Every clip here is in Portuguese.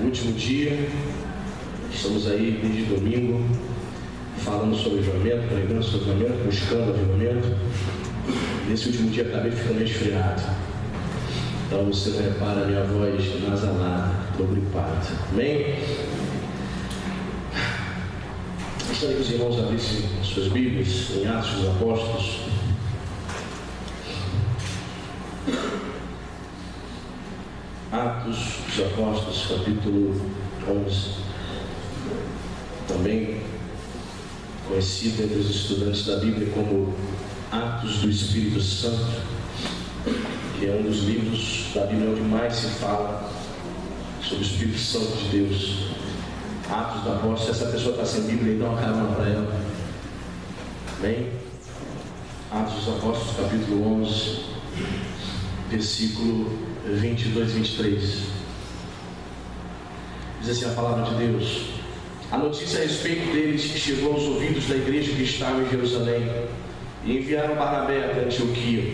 Último dia, estamos aí desde domingo falando sobre avivamento, pregando sobre avivamento, buscando avivamento. Nesse último dia acabei ficando resfriado, então você não repara a minha voz nasalada, estou gripado. Amém? Gostaria que os irmãos abrissem suas Bíblias em Atos dos Apóstolos. Atos dos Apóstolos, capítulo 11, também conhecido entre os estudantes da Bíblia como Atos do Espírito Santo, que é um dos livros da Bíblia onde mais se fala sobre o Espírito Santo de Deus. Atos dos Apóstolos. Se essa pessoa está sem Bíblia, então dá uma carona para ela. Bem, Atos dos Apóstolos, capítulo 11, versículo 22 e 23. Diz assim a palavra de Deus: a notícia a respeito deles chegou aos ouvidos da igreja que estava em Jerusalém, e enviaram Barnabé até Antioquia.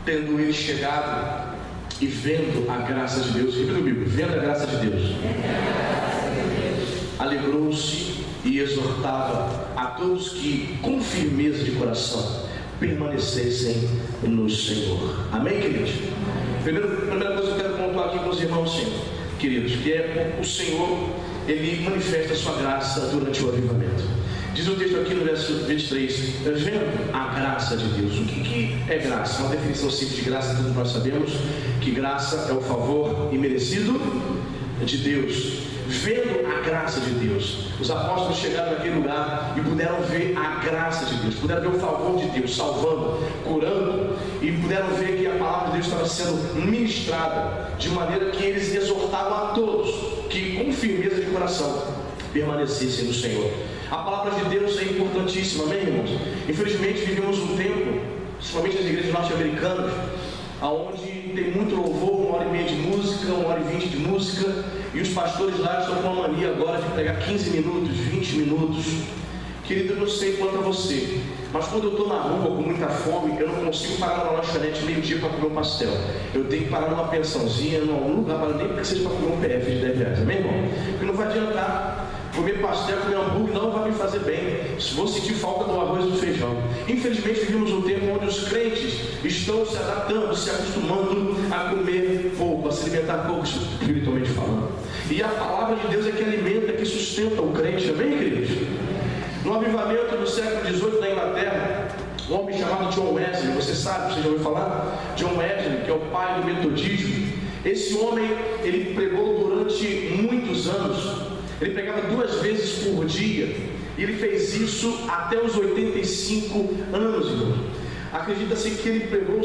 Tendo ele chegado e vendo a graça de Deus, repita comigo, vendo a graça de Deus, alegrou-se e exortava a todos que, com firmeza de coração, permanecessem no Senhor. Amém, queridos? Primeira coisa que eu quero pontuar aqui com os irmãos, Senhor, queridos, que é o Senhor, Ele manifesta a sua graça durante o avivamento. Diz o texto aqui no verso 23, vendo a graça de Deus. O que é graça? Uma definição simples de graça, todos nós sabemos que graça é o favor imerecido de Deus. Vendo a graça de Deus, os apóstolos chegaram naquele lugar e puderam ver a graça de Deus, puderam ver o favor de Deus, salvando, curando, e puderam ver que a palavra de Deus estava sendo ministrada, de maneira que eles exortavam a todos que, com firmeza de coração, permanecessem no Senhor. A palavra de Deus é importantíssima, amém, irmãos? Infelizmente vivemos um tempo, principalmente nas igrejas norte-americanas, onde tem muito louvor, 1h30 de música, 1h20 de música, e os pastores lá estão com uma mania agora de pregar 15 minutos, 20 minutos. Querido, eu não sei quanto a você, mas quando eu estou na rua com muita fome, eu não consigo parar numa lanchonete meio-dia para comer um pastel. Eu tenho que parar numa pensãozinha, num lugar, nem que seja para comer um PF de 10 reais, amém, irmão? Porque não vai adiantar. Comer pastel, comer hambúrguer não vai me fazer bem. Vou sentir falta do arroz e do feijão. Infelizmente vivemos um tempo onde os crentes estão se adaptando, se acostumando a comer pouco, a se alimentar pouco, espiritualmente falando. E a palavra de Deus é que alimenta, que sustenta o crente, amém, queridos? No avivamento do século XVIII na Inglaterra, um homem chamado John Wesley, você sabe, você já ouviu falar? John Wesley, que é o pai do metodismo. Esse homem, ele pregou durante muitos anos. Ele pregava 2 vezes por dia, e ele fez isso até os 85 anos, irmão. Acredita-se que ele pregava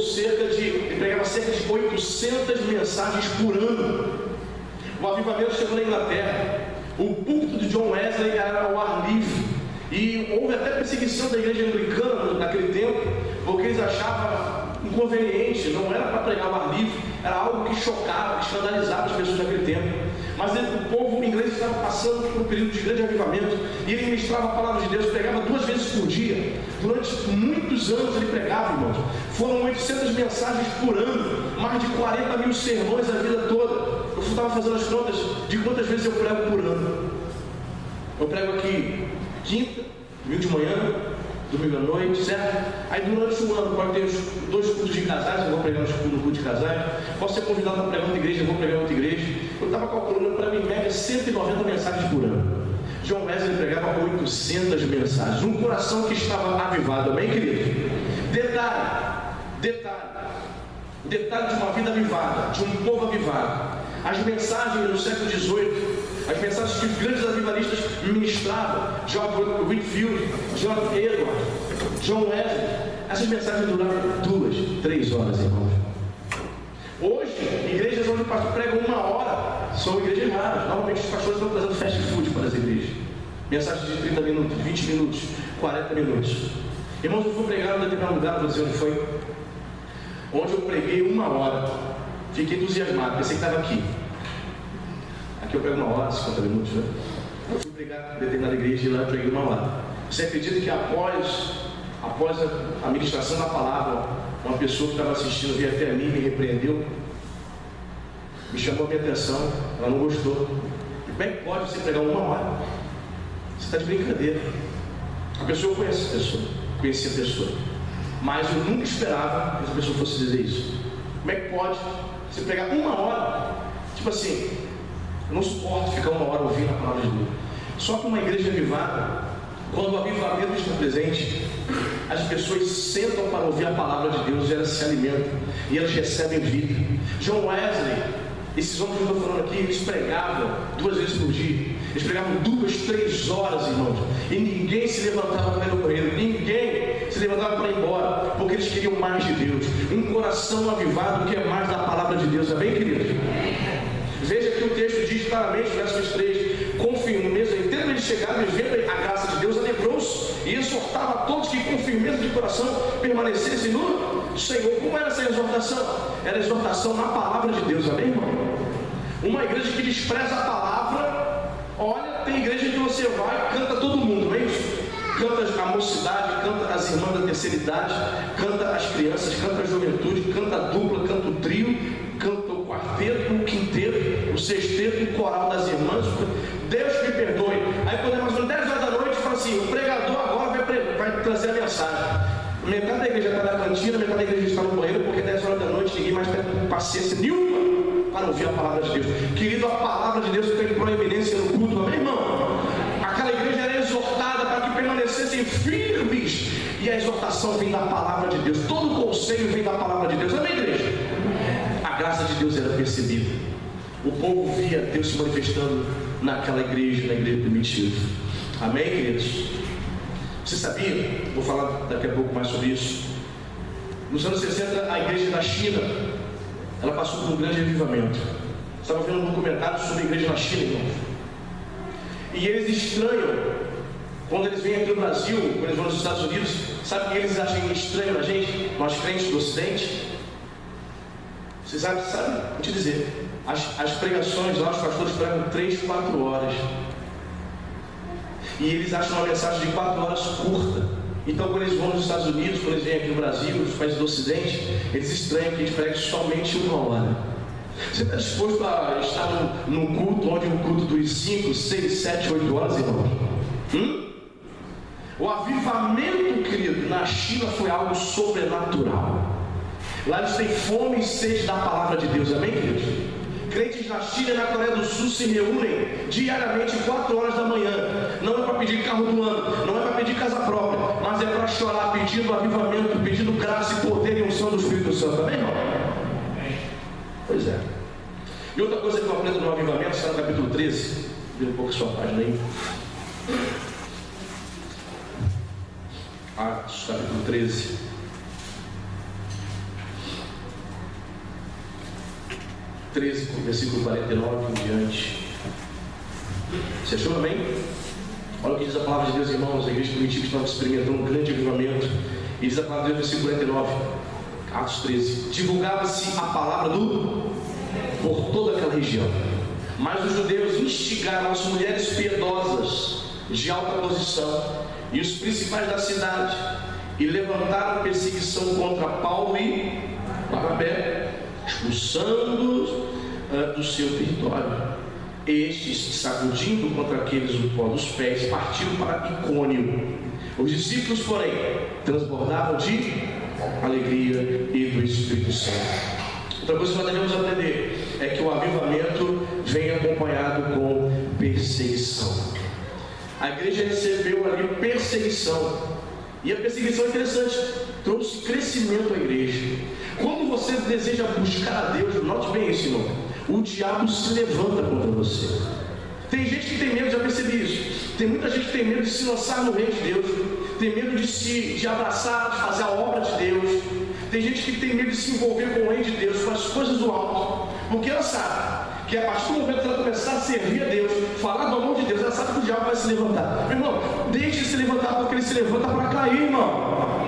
cerca de 800 mensagens por ano. O avivamento chegou na Inglaterra. O púlpito de John Wesley era ao ar livre, e houve até perseguição da igreja anglicana naquele tempo, porque eles achavam inconveniente, não era para pregar ao ar livre, era algo que chocava, que escandalizava as pessoas naquele tempo. Mas o povo inglês estava passando por um período de grande avivamento, e ele ministrava a palavra de Deus, pregava 2 vezes por dia. Durante muitos anos ele pregava, irmãos. Foram 800 mensagens por ano, mais de 40 mil sermões a vida toda. Eu estava fazendo as contas de quantas vezes eu prego por ano. Eu prego aqui quinta, domingo de manhã, domingo à noite, certo? Aí durante o ano pode ter os 2 cultos de casais, eu vou pregar no culto de casais. Posso ser convidado para pregar em outra igreja, eu vou pregar em outra igreja. Eu estava calculando para mim, em média, 190 mensagens por ano. John Wesley pregava 800 mensagens. Um coração que estava avivado, amém, querido? Detalhe de uma vida avivada, de um povo avivado. As mensagens no século XVIII, as mensagens que os grandes avivalistas ministravam, John Whitfield, John Edward, John Wesley, essas mensagens duraram 2, 3 horas, irmãos. Hoje, igrejas onde o pastor prega 1 hora são igrejas raras. Normalmente os pastores estão trazendo fast food para as igrejas. Mensagens de 30 minutos, 20 minutos, 40 minutos. Irmãos, eu vou pregar em determinado lugar, vou dizer onde foi, onde eu preguei 1 hora. Fiquei entusiasmado, pensei que estava aqui. Aqui eu prego 1 hora, 50 minutos, né? Eu fui pregar em determinada igreja e lá eu preguei 1 hora. Você acredita que após a ministração da palavra, uma pessoa que estava assistindo veio até mim e me repreendeu? me chamou a minha atenção, ela não gostou. Como é que pode você pregar 1 hora? Você está de brincadeira. A pessoa conhecia a pessoa, mas eu nunca esperava que essa pessoa fosse dizer isso. Como é que pode você pregar 1 hora? Tipo assim, eu não suporto ficar 1 hora ouvindo a palavra de Deus. Só que uma igreja avivada, quando o avivamento está presente, as pessoas sentam para ouvir a palavra de Deus e elas se alimentam e elas recebem vida. John Wesley, esses homens que eu estou falando aqui, eles pregavam 2 vezes por dia. Eles pregavam 2, 3 horas, irmãos, e ninguém se levantava para ir no banheiro, ninguém se levantava para ir embora, porque eles queriam mais de Deus. Um coração avivado quer mais da palavra de Deus, amém, queridos? Veja que o texto diz claramente, verso 3: com firmeza, em tempo de chegar, vivendo a graça de Deus, alegrou-se e exortava a todos que com firmeza de coração permanecessem no Senhor. Como era essa exortação? Era a exortação na palavra de Deus, amém, irmão? Uma igreja que despreza a palavra, olha, tem igreja que você vai, canta todo mundo, não é isso? Canta a mocidade, canta as irmãs da terceira idade, canta as crianças, canta a juventude, canta a dupla, canta o trio, canta o quarteto, o quinteto, o sexteto, o coral das irmãs. Deus me perdoe. Aí quando é mais ou menos 10 horas da noite, fala assim: o pregador agora vai trazer a mensagem. Metade da igreja está na cantina, metade da igreja está no banheiro, porque 10 horas da noite ninguém mais tem paciência nenhuma para ouvir a palavra de Deus. Querido, a palavra de Deus tem proeminência no culto, amém, irmão? Aquela igreja era exortada para que permanecessem firmes, e a exortação vem da palavra de Deus. Todo conselho vem da palavra de Deus, amém, igreja? A graça de Deus era percebida. O povo via Deus se manifestando naquela igreja, na igreja primitiva. Amém, queridos? Você sabia? Vou falar daqui a pouco mais sobre isso. Nos anos 60, a igreja da China, ela passou por um grande avivamento. Estava vendo um documentário sobre a igreja na China, irmãos. E eles estranham, quando eles vêm aqui no Brasil, quando eles vão nos Estados Unidos, sabe o que eles acham estranho na gente? Nós crentes do Ocidente? Vocês sabem? Vou te dizer. As pregações lá, os pastores pregam 3, 4 horas. E eles acham uma mensagem de 4 horas curta. Então, quando eles vão nos Estados Unidos, quando eles vêm aqui no Brasil, nos países do Ocidente, eles estranham que a gente pregue somente 1 hora. Você está disposto a estar num culto onde o culto dure 5, 6, 7, 8 horas, irmãos? O avivamento, querido, na China foi algo sobrenatural. Lá eles têm fome e sede da palavra de Deus, amém, queridos? Crentes na China e na Coreia do Sul se reúnem diariamente 4 horas da manhã. Não é para pedir carro do ano, não é para pedir casa própria, mas é para chorar, pedindo avivamento, pedindo graça e poder e unção do Espírito Santo, amém, irmão? Pois é. E outra coisa que eu aprendo no avivamento está no capítulo 13. Vê um pouco a sua página aí. Atos, capítulo 13. 13, versículo 49 em diante. Você achou, amém? Olha o que diz a palavra de Deus, irmãos. A igreja primitiva estava experimentando um grande avivamento. E diz a palavra de Deus, versículo 49, Atos 13. Divulgava-se a palavra por toda aquela região. Mas os judeus instigaram as mulheres piedosas de alta posição e os principais da cidade, e levantaram perseguição contra Paulo e Barnabé, expulsando-os do seu território. Estes, sacudindo contra aqueles o pó dos pés, partiram para Icônio. Os discípulos, porém, transbordavam de alegria e do Espírito Santo. Outra coisa que nós devemos aprender é que o avivamento vem acompanhado com perseguição. A igreja recebeu ali perseguição. E a perseguição é interessante, trouxe crescimento à igreja. Quando você deseja buscar a Deus, note bem isso, irmão, o diabo se levanta contra você. Tem gente que tem medo, já percebi isso. Tem muita gente que tem medo de se lançar no reino de Deus. Tem medo de abraçar, de fazer a obra de Deus. Tem gente que tem medo de se envolver com o reino de Deus, com as coisas do alto. Porque ela sabe que a partir do momento que ela começar a servir a Deus, falar do amor de Deus, ela sabe que o diabo vai se levantar. Meu irmão, deixe de se levantar, porque ele se levanta para cair, irmão.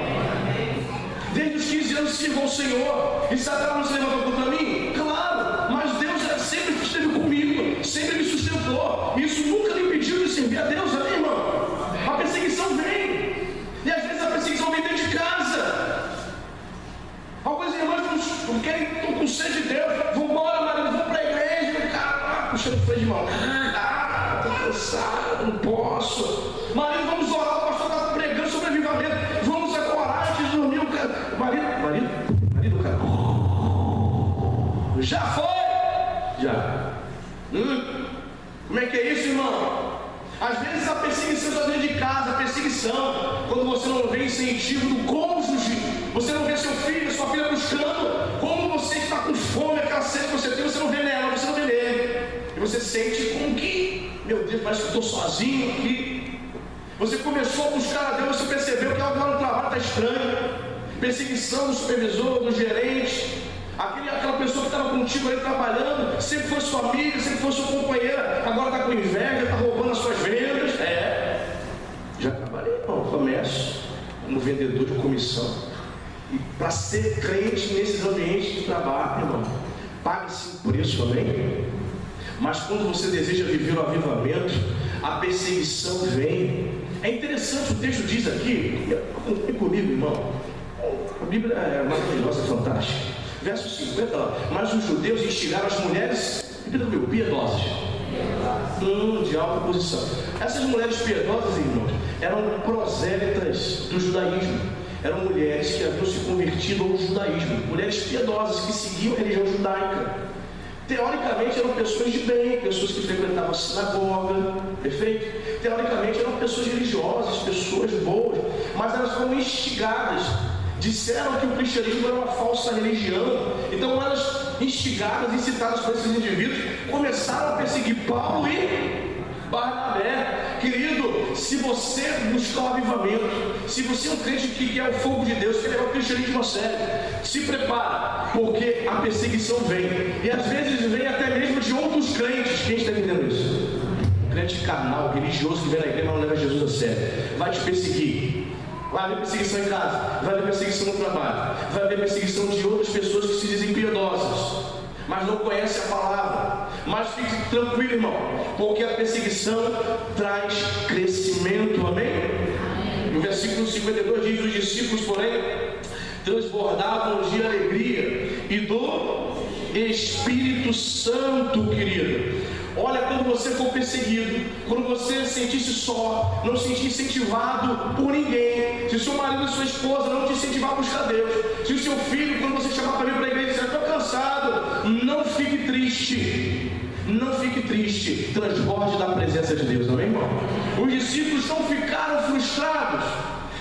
Desde os 15 anos sirvo ao Senhor. E Satanás não se levantou contra mim? Claro, mas Deus sempre esteve comigo, sempre me sustentou. Isso nunca me impediu de servir a Deus, amém, irmão? A perseguição vem. E às vezes a perseguição vem dentro de casa. Algumas irmãs não querem, estão com sede de Deus. Vão embora, marido, vou pregar. puxando o freio de mão. Tô cansado, não posso. Marido, vamos orar, o pastor está pregando sobre avivamento. Vamos orar antes de dormir. Marido, cara. Já foi? Já. Como é que é isso, irmão? Às vezes a perseguição está dentro de casa, a perseguição, quando você não vê incentivo do cônjuge, você não vê seu filho, sua filha buscando, como você está com fome, aquela sede que você tem, você não vê nela, você não vê nele, e você sente como que, meu Deus, parece que eu estou sozinho aqui. Você começou a buscar a Deus, você percebeu que algo lá no trabalho está estranho, perseguição do supervisor, do gerente, aquela pessoa que estava contigo aí trabalhando, sempre foi sua amiga, sempre foi sua companheira, agora está com inveja, está roubando as suas vendas. Já trabalhei, irmão, comércio, como vendedor de comissão. E para ser crente nesses ambientes de trabalho, irmão, paga-se um preço, amém? Mas quando você deseja viver o avivamento, a perseguição vem. É interessante, o texto diz aqui, acompanhe comigo, irmão, a Bíblia é maravilhosa, fantástica. Verso 50 lá, mas os judeus instigaram as mulheres piedosas, de alta posição. Essas mulheres piedosas, irmãos, eram prosélitas do judaísmo. Eram mulheres que haviam se convertido ao judaísmo, mulheres piedosas que seguiam a religião judaica. Teoricamente eram pessoas de bem, pessoas que frequentavam a sinagoga, perfeito? Teoricamente eram pessoas religiosas, pessoas boas, mas elas foram instigadas. Disseram que o cristianismo era uma falsa religião. Então elas, instigadas, incitadas por esses indivíduos, começaram a perseguir Paulo e Barnabé. Querido, se você buscar o avivamento, se você é um crente que quer o fogo de Deus, quer levar o cristianismo a sério, se prepara, porque a perseguição vem. E às vezes vem até mesmo de outros crentes. Quem está entendendo isso? Um crente carnal, religioso, que vem na igreja, mas não leva Jesus a sério, vai te perseguir. Vai haver perseguição em casa, vai haver perseguição no trabalho, vai haver perseguição de outras pessoas que se dizem piedosas, mas não conhecem a palavra. Mas fique tranquilo, irmão, porque a perseguição traz crescimento, amém? No versículo 52 diz: os discípulos, porém, transbordavam de alegria e do Espírito Santo, querido. Olha, quando você for perseguido, quando você sentir-se só, não se sentir incentivado por ninguém, se o seu marido e sua esposa não te incentivar a buscar Deus, se o seu filho, quando você chamar para vir para a igreja, dizer: estou cansado, não fique triste, não fique triste, transborde da presença de Deus, amém, irmão? Os discípulos não ficaram frustrados,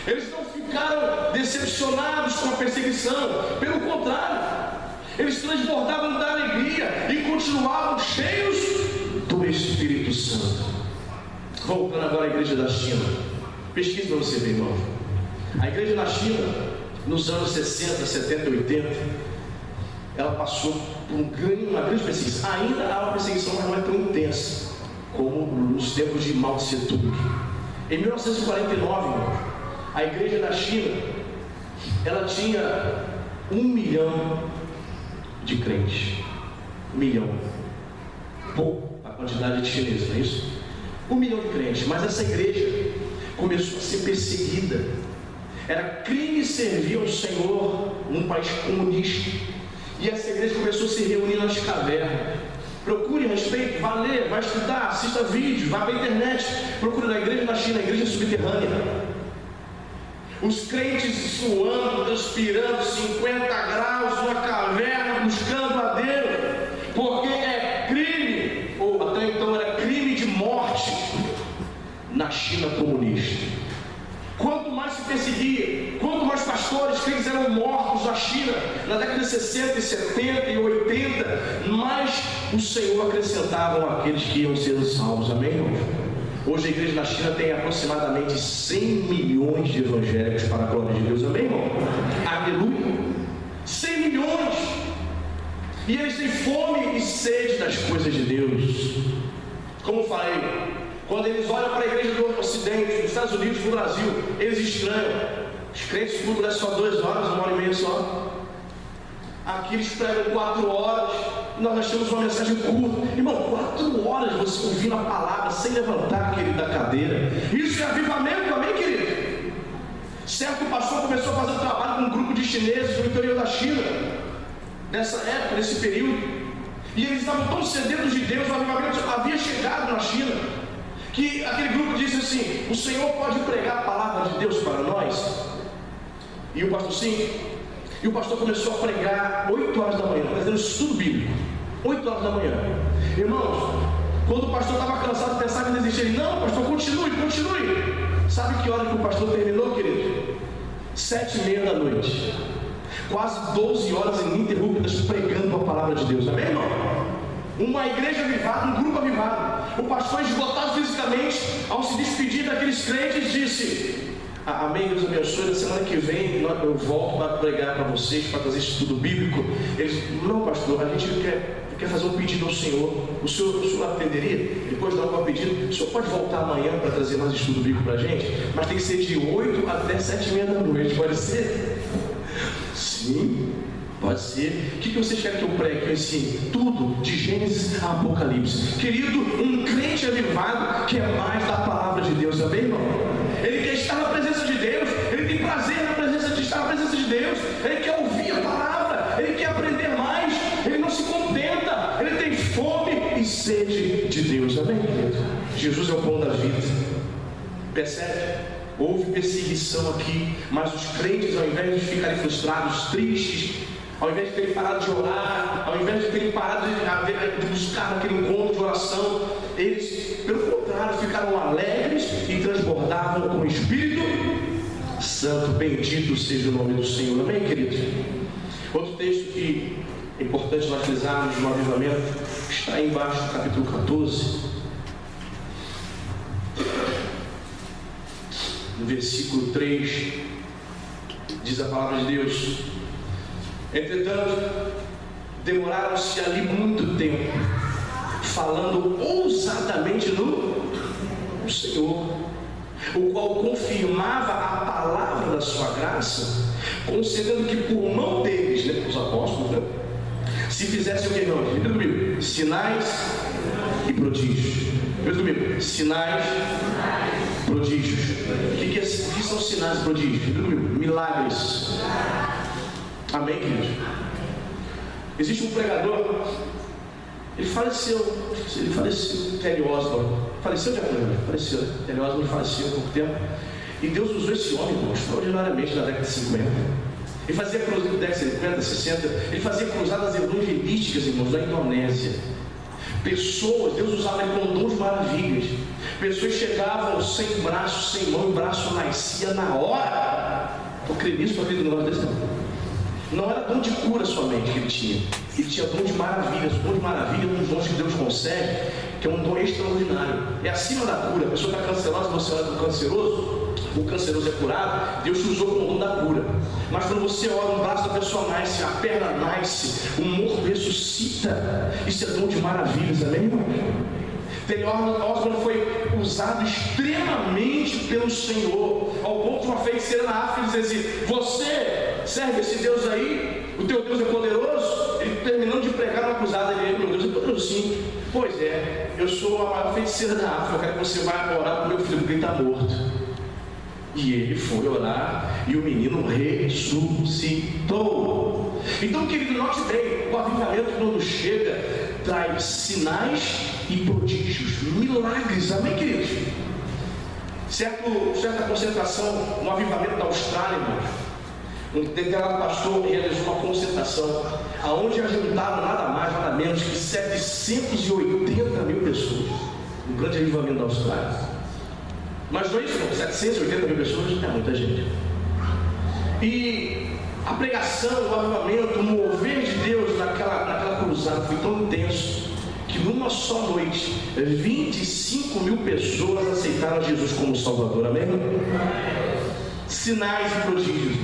eles não ficaram decepcionados com a perseguição, pelo contrário, eles transbordavam da alegria e continuavam cheios do Espírito Santo. Voltando agora à igreja da China, pesquisa para você ver, irmão. A igreja na China, nos anos 60, 70 e 80, ela passou por uma grande perseguição. Ainda há uma perseguição, mas não é tão intensa como nos tempos de Mao Tse Tung. Em 1949, irmão, a igreja da China, ela tinha 1 milhão de crentes. 1 milhão. Pouco a quantidade de chineses, não é isso? 1 milhão de crentes. Mas essa igreja começou a ser perseguida. Era crime servir ao Senhor num país comunista. E essa igreja começou a se reunir nas cavernas. Procure a respeito, vá ler, vá estudar, assista vídeo, vá para a internet. Procure na igreja na China, a igreja subterrânea. Os crentes suando, transpirando 50 graus numa caverna, buscando a Deus, porque é crime, ou até então era crime de morte na China comunista. Quanto mais se perseguia, quanto mais pastores crentes eram mortos na China, na década de 60, 70 e 80, mais o Senhor acrescentava aqueles que iam ser salvos, amém, irmãos? Hoje a igreja na China tem aproximadamente 100 milhões de evangélicos para a glória de Deus, amém, irmão? Aleluia! 100 milhões! E eles têm fome e sede das coisas de Deus. Como falei, quando eles olham para a igreja do Ocidente, dos Estados Unidos, do Brasil, eles estranham. Os crentes cultam só 2 horas, 1h30 só. Aqui eles pregam 4 horas, nós achamos uma mensagem curta. Irmão, 4 horas você ouvindo a palavra sem levantar, querido, da cadeira. Isso é avivamento, amém, querido? Certo pastor começou a fazer um trabalho com um grupo de chineses no interior da China, nessa época, nesse período. E eles estavam tão sedentos de Deus, o avivamento havia chegado na China, que aquele grupo disse assim: o Senhor pode pregar a palavra de Deus para nós? E o pastor, sim. E o pastor começou a pregar 8 horas da manhã, fazendo estudo bíblico. 8 horas da manhã. Irmãos, quando o pastor estava cansado, pensava em desistir. Ele: não, pastor, continue. Sabe que hora que o pastor terminou, querido? 7h30 da noite. Quase 12 horas ininterruptas pregando a palavra de Deus. Amém, irmão? Uma igreja avivada, um grupo avivado. O pastor, esgotado fisicamente, ao se despedir daqueles crentes, disse: amém, Deus abençoe. Na semana que vem eu volto para pregar para vocês, para trazer estudo bíblico. Eles: não, pastor, a gente quer fazer um pedido ao Senhor. O senhor atenderia? Depois de dar um pedido, o senhor pode voltar amanhã para trazer mais estudo bíblico para a gente? Mas tem que ser de 8 até 7h30 da noite, pode ser? Sim, pode ser. O que vocês querem que eu pregue? Que eu ensine tudo, de Gênesis a Apocalipse. Querido, um crente avivado quer mais da palavra de Deus, amém, irmão? Ele quer estar na presença de Deus, ele tem prazer de estar na presença de Deus, ele quer ouvir a palavra, ele quer aprender mais, ele não se contenta, ele tem fome e sede de Deus, amém, querido? Jesus é o pão da vida. Percebe? Houve perseguição aqui, mas os crentes, ao invés de ficarem frustrados, tristes, ao invés de terem parado de orar, ao invés de terem parado de buscar aquele encontro de oração, eles, pelo contrário, ficaram alegres e transbordavam com o Espírito Santo. Bendito seja o nome do Senhor, amém, queridos? Outro texto que é importante nós frisarmos no avivamento está aí embaixo do capítulo 14. No versículo 3, diz a palavra de Deus: entretanto, demoraram-se ali muito tempo, falando ousadamente no Senhor, o qual confirmava a palavra da sua graça, concedendo que por mão deles, os apóstolos, se fizessem o que, irmãos? Repita comigo: sinais e prodígios. Repita comigo: sinais, prodígios. O que são sinais e prodígios? Milagres. Amém, queridos? Existe um pregador, ele faleceu, Terry Osborne. Faleceu de acordo? Faleceu, Terry Osborne faleceu há pouco tempo. E Deus usou esse homem, irmão, extraordinariamente na década de 50. Ele fazia cruzadas, na década de 50, 60, ele fazia cruzadas evangelísticas, irmãos, na Indonésia. Pessoas, Deus usava ele com dons maravilhas. Pessoas chegavam sem braço, sem mão, e o braço nascia na hora. Eu creio nisso para ver do negócio desse. Não era dom de cura somente que ele tinha dom de maravilhas. O dom de maravilha é um dos dons que Deus concede, que é um dom extraordinário. É acima da cura. A pessoa está cancerosa, você olha para o canceroso, o canceroso é curado, Deus te usou com o dom da cura. Mas quando você olha, um braço da pessoa nasce, a perna nasce, o morto ressuscita. Isso é dom de maravilhas, amém, irmão? Terry Osborne foi usado extremamente pelo Senhor, ao ponto de uma feiticeira na África dizer assim: você serve esse Deus aí? O teu Deus é poderoso? Ele terminando de pregar uma cruzada, ele: meu Deus é poderoso, sim. Pois é, eu sou a maior feiticeira da África, eu quero que você vá orar para o meu filho, porque ele está morto. E ele foi orar, e o menino ressuscitou. Então, querido, note bem, o avivamento, quando chega, traz sinais e prodígios, milagres, amém, queridos? Certa concentração no avivamento da Austrália, irmãos, um determinado pastor realizou uma concentração, aonde ajuntaram nada mais, nada menos que 780 mil pessoas, um grande avivamento da Austrália. Mas não é isso, não, 780 mil pessoas é muita gente. E a pregação, o avivamento, o mover de Deus naquela cruzada foi tão intenso que numa só noite 25 mil pessoas aceitaram Jesus como Salvador, amém? Sinais e prodígios.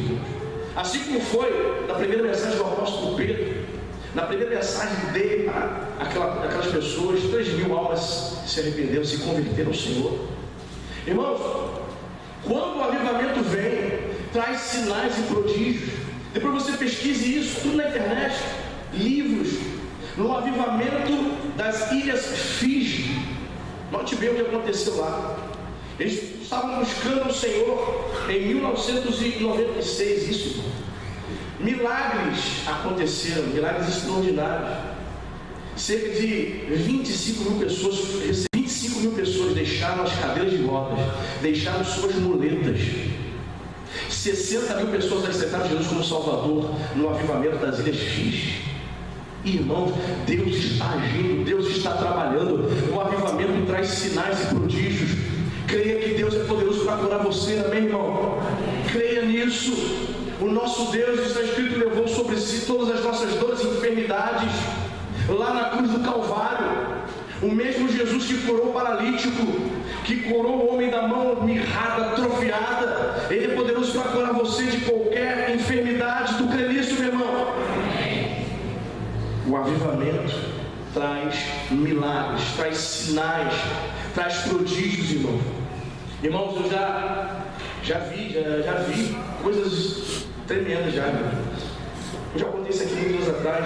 Assim como foi na primeira mensagem do apóstolo Pedro, na primeira mensagem dele para aquelas pessoas, 3.000 almas se arrependeram, se converteram ao Senhor. Irmãos, quando o avivamento vem, traz sinais e prodígios. Depois você pesquise isso tudo na internet, livros. No avivamento das ilhas Fiji, note bem o que aconteceu lá. Eles estavam buscando o Senhor em 1996, isso. Milagres aconteceram, milagres extraordinários. Cerca de 25 mil pessoas deixaram as cadeiras de rodas, deixaram suas muletas. 60 mil pessoas aceitaram Jesus como Salvador no avivamento das Ilhas Fiji. Irmãos, Deus está agindo, Deus está trabalhando. O avivamento traz sinais e prodígios. Creia que Deus é poderoso para curar você, amém, irmão? Creia nisso. O nosso Deus, está escrito, levou sobre si todas as nossas dores e enfermidades lá na cruz do Calvário. O mesmo Jesus que curou o paralítico, que curou o homem da mão mirrada, atrofiada, Ele é poderoso para curar você de qualquer enfermidade. Tu crê nisso, meu irmão? O avivamento traz milagres, traz sinais, traz prodígios, irmão. Irmãos, eu já vi coisas tremendas já. Eu já contei isso aqui muitos anos atrás.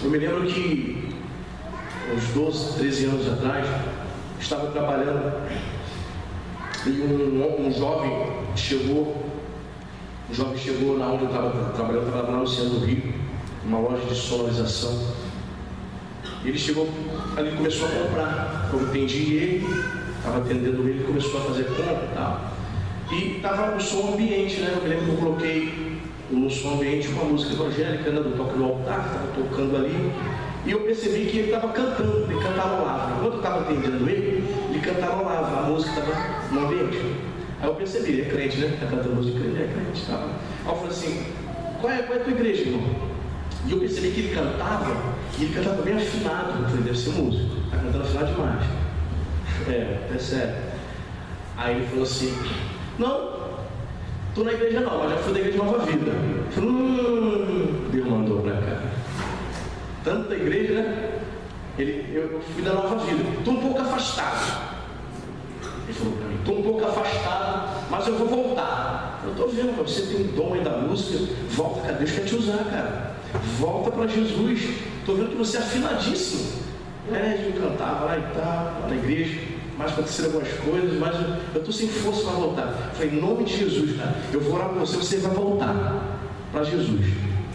Eu me lembro que uns 12, 13 anos atrás, estava trabalhando e um jovem chegou na onde eu estava trabalhando, eu estava lá no centro do Rio, uma loja de sonorização. Ele chegou ali e começou a comprar. Eu atendi ele, estava atendendo ele, começou a fazer compra e tal. E estava no som ambiente, né? Eu me lembro que eu coloquei no som ambiente uma música evangélica, né? Do toque do altar, estava tocando ali. E eu percebi que ele estava cantando, ele cantarolava. Enquanto eu estava atendendo ele cantarolava, a música estava no ambiente. Aí eu percebi, ele é crente, né? Está cantando música de crente, é crente. Tá? Aí eu falei assim, qual é a tua igreja, irmão? E eu percebi que ele cantava, e ele cantava bem afinado. Eu falei, deve ser músico, está cantando afinado demais. É sério. Aí ele falou assim, não, estou na igreja não, mas já fui da igreja Nova Vida. Eu falei, Deus mandou para cá. Tanto da igreja, né? Eu fui da Nova Vida. Estou um pouco afastado. Ele falou para mim, estou um pouco afastado, mas eu vou voltar. Eu estou vendo, você tem um dom aí da música, volta, cara, Deus quer te usar, cara. Volta para Jesus. Estou vendo que você é afinadíssimo. Eu cantava lá e tal, lá na igreja, mas aconteceram algumas coisas, mas eu estou sem força para voltar. Eu falei, em nome de Jesus, cara, eu vou orar por você, você vai voltar para Jesus.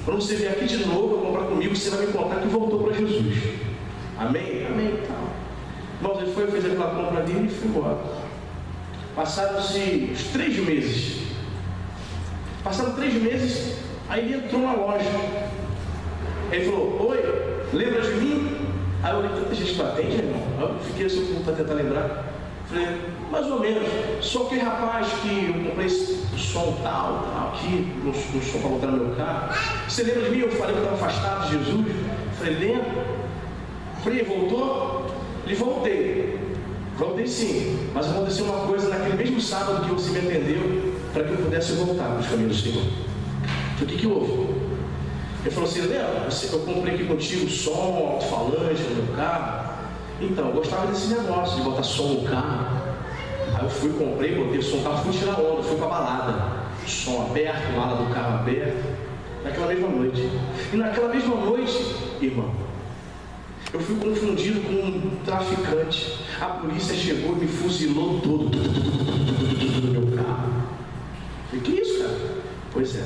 Quando você vier aqui de novo, comprar comigo, você vai me contar que voltou para Jesus. Amém? Amém. Irmãos, ele fez aquela compra ali e foi embora. Passaram-se uns 3 meses. Passaram 3 meses, aí ele entrou na loja. Ele falou, oi, lembra de mim? Aí eu olhei, tanta gente que atende, irmão. Aí eu fiquei assim para tentar lembrar. Falei, mais ou menos, só aquele rapaz que eu comprei o som tal, aqui, no som para botar no meu carro. Você lembra de mim? Eu falei que eu estava afastado de Jesus. Falei, lembro. Falei, voltou? Ele voltei sim, mas aconteceu uma coisa naquele mesmo sábado que você me atendeu para que eu pudesse voltar para os caminhos do Senhor. Falei, o que houve? Ele falou assim, lembra, eu comprei aqui contigo som, alto-falante no meu carro. Então, eu gostava desse negócio de botar som no carro. Aí eu fui, comprei, botei o som no carro, fui tirar onda, fui para a balada. Som aberto, mala do carro aberto. Naquela mesma noite. E naquela mesma noite, irmão, eu fui confundido com um traficante. A polícia chegou e me fuzilou todo no meu carro. Eu falei, que isso, cara? Pois é.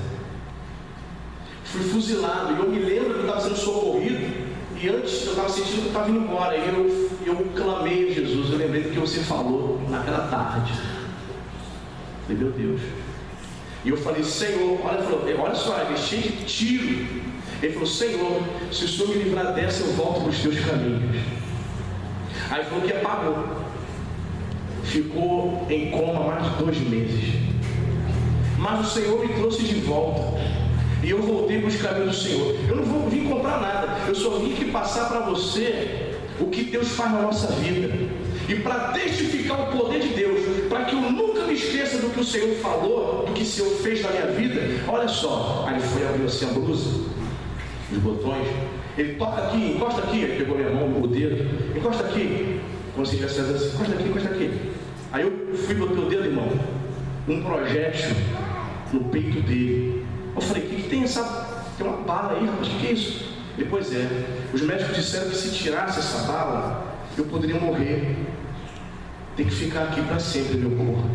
Fui fuzilado e eu me lembro que eu estava sendo socorrido. E antes eu estava sentindo que eu estava indo embora. E eu clamei a Jesus. Eu lembrei do que você falou naquela tarde. Eu falei, meu Deus. E eu falei, Senhor, olha só, ele é cheio de tiro. Ele falou, Senhor, se o Senhor me livrar dessa, eu volto para os teus caminhos. Aí falou que apagou. Ficou em coma mais de 2 meses. Mas o Senhor me trouxe de volta. E eu voltei para os caminhos do Senhor. Eu não vou vir comprar nada. Eu só vim aqui passar para você o que Deus faz na nossa vida. E para testificar o poder de Deus, para que eu nunca me esqueça do que o Senhor falou, do que o Senhor fez na minha vida. Olha só. Aí ele foi abrir assim a blusa, os botões. Ele toca aqui, encosta aqui. Ele pegou minha mão, o dedo. Encosta aqui. Como se estivesse fazendo assim. Encosta aqui, encosta aqui. Aí eu fui botar o dedo, irmão. Um projétil no peito dele. Eu falei, o que tem tem uma bala aí, rapaz, o que é isso? Depois os médicos disseram que se tirasse essa bala, eu poderia morrer. Tem que ficar aqui para sempre meu corpo.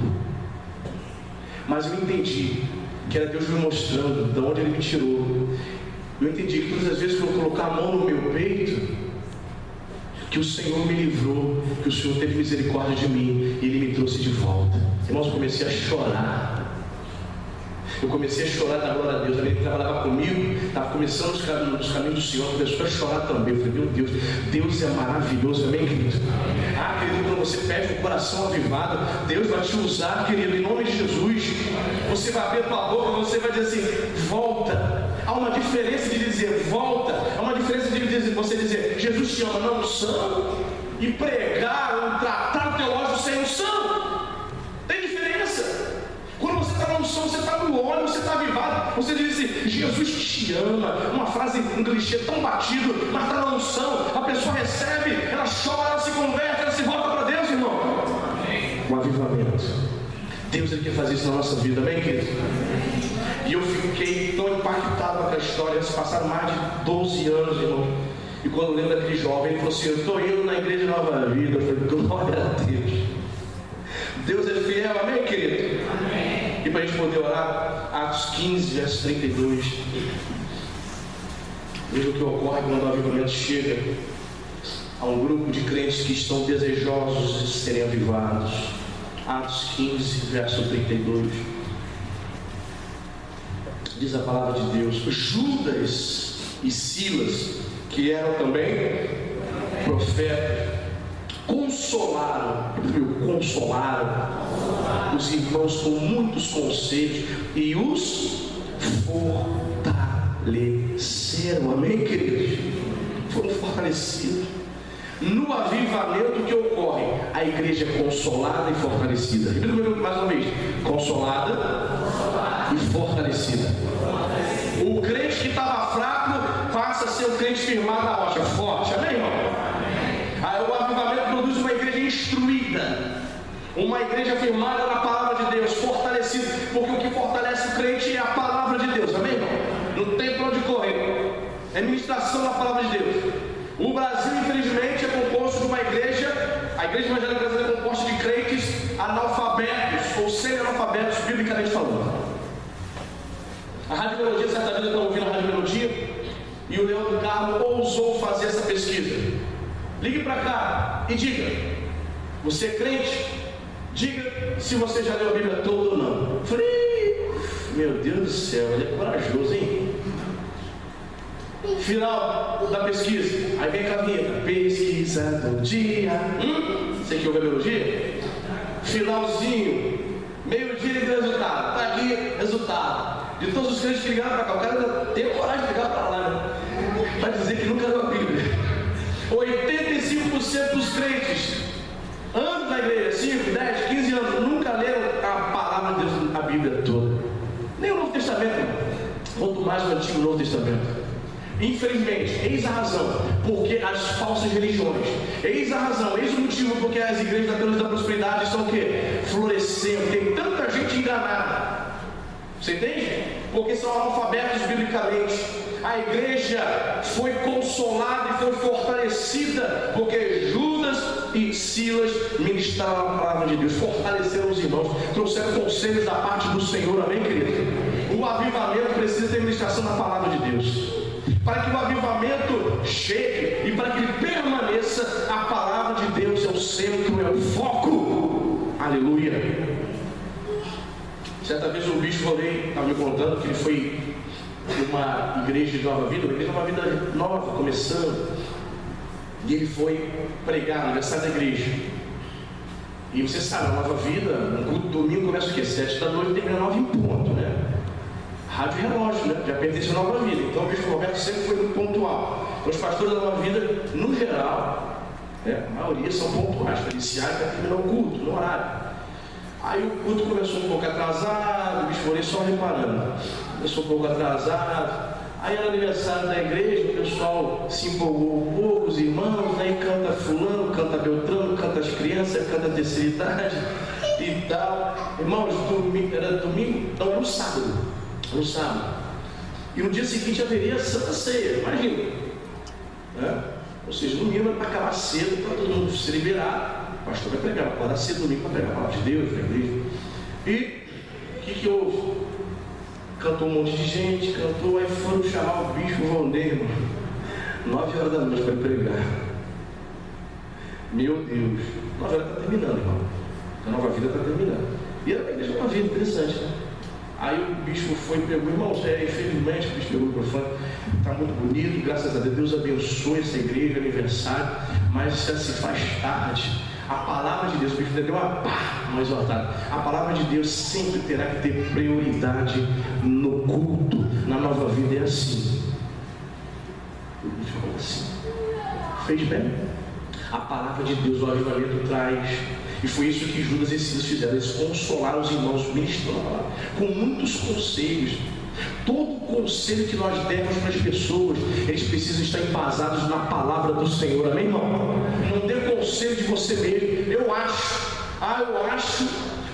Mas eu entendi que era Deus me mostrando de onde Ele me tirou. Eu entendi que todas as vezes que eu colocar a mão no meu peito, que o Senhor me livrou, que o Senhor teve misericórdia de mim e Ele me trouxe de volta. Irmãos, eu comecei a chorar. Eu comecei a chorar da glória a Deus. A minha que trabalhava comigo, estava começando nos caminhos do Senhor, começou a chorar também. Eu falei, meu Deus, Deus é maravilhoso, amém, querido? Querido, quando você pede um coração avivado, Deus vai te usar, querido, em nome de Jesus. Você vai abrir a tua boca, você vai dizer assim, volta. Há uma diferença de dizer volta, há uma diferença de dizer, você dizer, Jesus te ama na unção, e pregar um tratado teológico sem unção. Tem diferença. Quando você está na unção, você está no óleo, você está avivado, você diz assim, Jesus te ama. Uma frase, um clichê tão batido, mas está na unção, a pessoa recebe, ela chora, ela se converte, ela se volta para Deus, irmão. O avivamento. Deus Ele quer fazer isso na nossa vida, amém, querido? E eu fiquei tão impactado com aquela história. Se passaram mais de 12 anos, irmão. E quando eu lembro daquele jovem, ele falou assim, eu estou indo na igreja Nova Vida. Eu falei, glória a Deus. Deus é fiel, amém, querido? Amém. E para a gente poder orar, Atos 15, verso 32. Veja o que ocorre quando o avivamento chega a um grupo de crentes que estão desejosos de serem avivados. Atos 15, verso 32. Diz a palavra de Deus, Judas e Silas, que eram também profetas, consolaram os irmãos com muitos conselhos e os fortaleceram, amém, queridos? Foram fortalecidos. No avivamento que ocorre, a igreja é consolada e fortalecida. Repita comigo mais uma vez, consolada e fortalecida. O crente que estava fraco passa a ser um crente firmado na rocha, forte, amém, irmão? Aí o avivamento produz uma igreja instruída, uma igreja firmada na palavra de Deus, fortalecida, porque o que fortalece o crente é a palavra de Deus, amém, irmão? Não tem para onde correr, é ministração da palavra de Deus. O Brasil, infelizmente, é composto de uma igreja, a igreja evangélica brasileira é composta de crentes analfabetos ou semi-analfabetos, biblicamente falando. A Rádio Melodia, certa vez eu estava ouvindo a Rádio Melodia e o Leandro Carmo ousou fazer essa pesquisa. Ligue para cá e diga, você é crente? Diga se você já leu a Bíblia toda ou não. Falei, meu Deus do céu, ele é corajoso, hein? Final da pesquisa, aí vem a vinheta, pesquisa do dia. Você que ouve a melodia? Finalzinho, meio-dia e resultado. Está aqui, resultado. De todos os crentes que ligaram para cá, o cara tem coragem de ligar para lá, né? Para dizer que nunca leu a Bíblia. 85% dos crentes andam na igreja, 5, 10, 15 anos, nunca leram a palavra de Deus, a Bíblia toda. Nem o Novo Testamento, quanto mais o Antigo e o Novo Testamento. Infelizmente, eis a razão porque as falsas religiões, eis a razão, eis o motivo porque as igrejas da teologia da prosperidade estão o quê? Florescendo, tem tanta gente enganada. Você entende? Porque são analfabetos biblicamente. A igreja foi consolada e foi fortalecida porque Judas e Silas ministraram a palavra de Deus, fortaleceram os irmãos, trouxeram conselhos da parte do Senhor, amém, querido? O avivamento precisa ter ministração da palavra de Deus. Para que o avivamento chegue e para que ele permaneça, a palavra de Deus é o centro, é o foco. Aleluia. Certa vez o bispo Rolei estava me contando que ele foi numa igreja de Nova Vida, uma igreja de Nova Vida nova, começando, e ele foi pregar no aniversário da igreja. E você sabe, a Nova Vida, no culto domingo começa o quê? 7 da noite e termina 9 em ponto, né? Rádio relógio, né? Já pertence à Nova Vida. Então o bispo Roberto sempre foi muito pontual. Então, os pastores da Nova Vida, no geral, a maioria são pontuais para iniciar e para terminar o culto, no horário. Aí o culto começou um pouco atrasado, o bispo Rolei só reparando. Começou um pouco atrasado. Aí era aniversário da igreja, o pessoal se empolgou um pouco, os irmãos, aí canta fulano, canta Beltrano, canta as crianças, canta a terceira idade e tal. Irmãos, era domingo? Não, era um sábado. No sábado. E no dia seguinte haveria a Santa Ceia, imagina. Né? Ou seja, no mínimo para acabar cedo, para todo mundo se liberar. O pastor vai pregar, acordar cedo domingo para pregar a palavra de Deus, na igreja. E o que houve? Cantou um monte de gente, cantou, aí foram chamar o bispo Valnei, 9 horas da noite para pregar. Meu Deus, a novela está terminando, irmão. A nova vida está terminando. E era uma igreja nova vida, interessante, né? Aí o bispo foi e pegou, irmãos, infelizmente o bispo pegou o microfone, está muito bonito, graças a Deus, Deus abençoe essa igreja, aniversário, mas já se faz tarde. A palavra de Deus, o bispo deu uma exortada. A palavra de Deus sempre terá que ter prioridade no culto. Na nova vida é assim. O bispo falou assim. Fez bem. A palavra de Deus, o avivamento traz. E foi isso que Judas e Silas fizeram. Eles consolaram os irmãos, ministrando com muitos conselhos. Todo conselho que nós demos para as pessoas, eles precisam estar embasados na palavra do Senhor. Amém, irmão? Não dê conselho de você mesmo. Eu acho,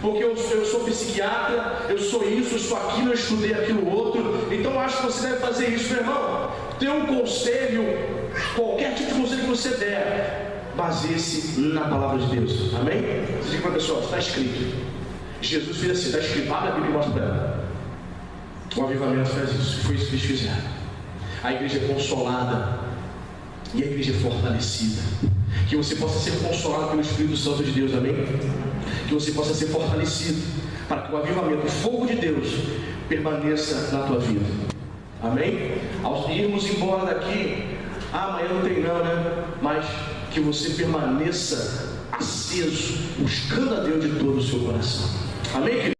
porque eu sou psiquiatra, eu sou isso, eu sou aquilo, eu estudei aquilo outro, então eu acho que você deve fazer isso, meu irmão. Dê um conselho, qualquer tipo de conselho que você der, baseie-se na palavra de Deus. Amém? Você diga para a pessoa, está escrito. Jesus fez assim, está escrito, abre a Bíblia e mostra para ela. O avivamento faz isso, foi isso que eles fizeram. A igreja é consolada e a igreja é fortalecida. Que você possa ser consolado pelo Espírito Santo de Deus, amém? Que você possa ser fortalecido para que o avivamento, o fogo de Deus permaneça na tua vida, amém? Ao irmos embora daqui, amanhã não tem não, né? Mas que você permaneça aceso, buscando a Deus de todo o seu coração, amém, querido?